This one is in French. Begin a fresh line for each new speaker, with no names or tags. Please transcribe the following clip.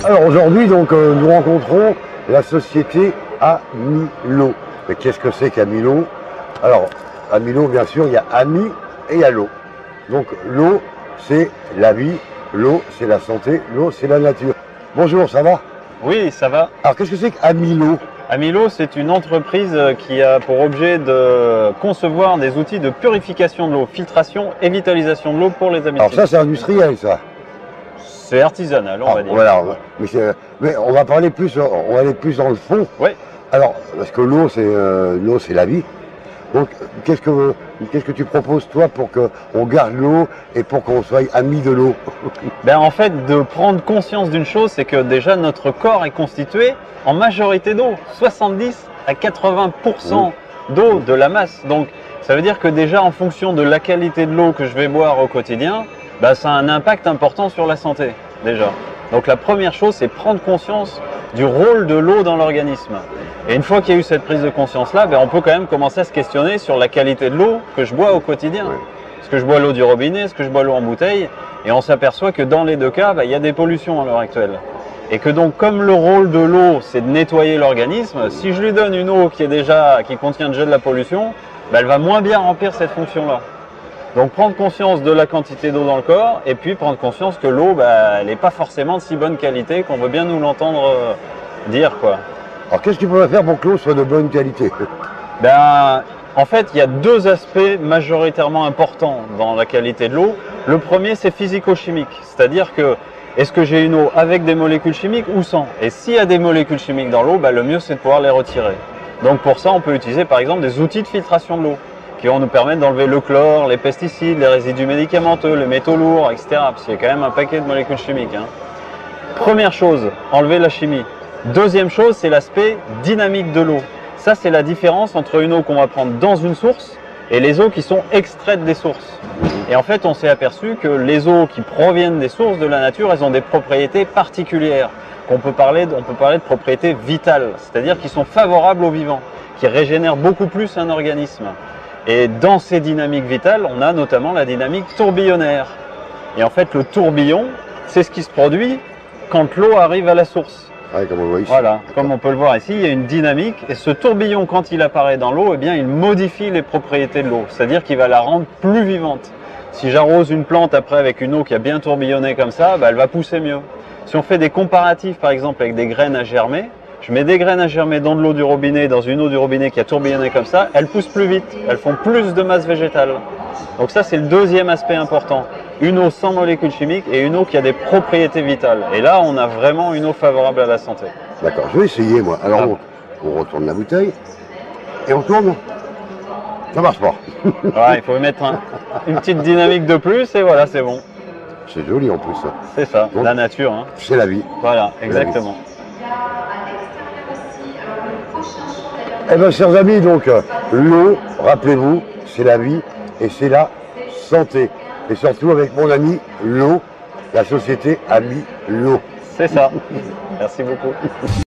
Alors aujourd'hui, donc, nous rencontrons la société Amilo. Mais qu'est-ce que c'est qu'Amilo? Alors, Amilo, bien sûr, il y a Ami et il y a l'eau. Donc l'eau, c'est la vie, l'eau, c'est la santé, l'eau, c'est la nature. Bonjour, ça va?
Oui, ça va.
Alors qu'est-ce que c'est qu'Amilo?
Amilo, c'est une entreprise qui a pour objet de concevoir des outils de purification de l'eau, filtration et vitalisation de l'eau pour les habitants.
Alors ça, c'est industriel, ça.
C'est artisanal, on va dire.
Voilà, mais on va parler plus, on va aller plus dans le fond.
Oui.
Alors, parce que l'eau, c'est la vie. Donc, qu'est-ce que tu proposes, toi, pour qu'on garde l'eau et pour qu'on soit amis de l'eau?
Ben, en fait, de prendre conscience d'une chose, c'est que déjà notre corps est constitué en majorité d'eau. 70 à 80% d'eau de la masse. Donc, ça veut dire que déjà, en fonction de la qualité de l'eau que je vais boire au quotidien, ben, ça a un impact important sur la santé, déjà. Donc, la première chose, c'est prendre conscience du rôle de l'eau dans l'organisme. Et une fois qu'il y a eu cette prise de conscience-là, ben on peut quand même commencer à se questionner sur la qualité de l'eau que je bois au quotidien.
Oui.
Est-ce que je bois l'eau du robinet, est-ce que je bois l'eau en bouteille? Et on s'aperçoit que dans les deux cas, ben, il y a des pollutions à l'heure actuelle. Et que donc, comme le rôle de l'eau, c'est de nettoyer l'organisme, si je lui donne une eau qui contient déjà de la pollution, ben, elle va moins bien remplir cette fonction-là. Donc prendre conscience de la quantité d'eau dans le corps, et puis prendre conscience que l'eau, ben, elle n'est pas forcément de si bonne qualité qu'on veut bien nous l'entendre dire, quoi.
Alors, qu'est-ce qu'il faudrait faire pour que l'eau soit de bonne qualité?
Ben, en fait, il y a deux aspects majoritairement importants dans la qualité de l'eau. Le premier, c'est physico-chimique, c'est-à-dire que est-ce que j'ai une eau avec des molécules chimiques ou sans? Et s'il y a des molécules chimiques dans l'eau, ben, le mieux c'est de pouvoir les retirer. Donc pour ça, on peut utiliser par exemple des outils de filtration de l'eau qui vont nous permettre d'enlever le chlore, les pesticides, les résidus médicamenteux, les métaux lourds, etc. Parce qu'il y a quand même un paquet de molécules chimiques. Première chose, enlever la chimie. Deuxième chose, c'est l'aspect dynamique de l'eau. Ça, c'est la différence entre une eau qu'on va prendre dans une source et les eaux qui sont extraites des sources. Et en fait, on s'est aperçu que les eaux qui proviennent des sources de la nature, elles ont des propriétés particulières. On peut parler de propriétés vitales, c'est-à-dire qui sont favorables aux vivants, qui régénèrent beaucoup plus un organisme. Et dans ces dynamiques vitales, on a notamment la dynamique tourbillonnaire. Et en fait, le tourbillon, c'est ce qui se produit quand l'eau arrive à la source.
Ouais, comme on voit ici.
Voilà, comme on peut le voir ici, il y a une dynamique et ce tourbillon, quand il apparaît dans l'eau, eh bien, il modifie les propriétés de l'eau, c'est-à-dire qu'il va la rendre plus vivante. Si j'arrose une plante après avec une eau qui a bien tourbillonné comme ça, bah, elle va pousser mieux. Si on fait des comparatifs, par exemple, avec des graines à germer, je mets des graines à germer dans de l'eau du robinet, dans une eau du robinet qui a tourbillonné comme ça, elles poussent plus vite, elles font plus de masse végétale. Donc ça, c'est le deuxième aspect important. Une eau sans molécules chimiques et une eau qui a des propriétés vitales. Et là, on a vraiment une eau favorable à la santé.
D'accord, je vais essayer, moi. Alors, on retourne la bouteille et on tourne. Ça marche pas.
Ouais, il faut mettre une petite dynamique de plus et voilà, c'est bon.
C'est joli en plus.
C'est ça,
Donc,
la nature. Hein.
C'est la vie.
Voilà, exactement.
Eh bien, chers amis, donc, l'eau, rappelez-vous, c'est la vie et c'est la santé. Et surtout avec mon ami l'eau, la société Amilo.
C'est ça. Merci beaucoup.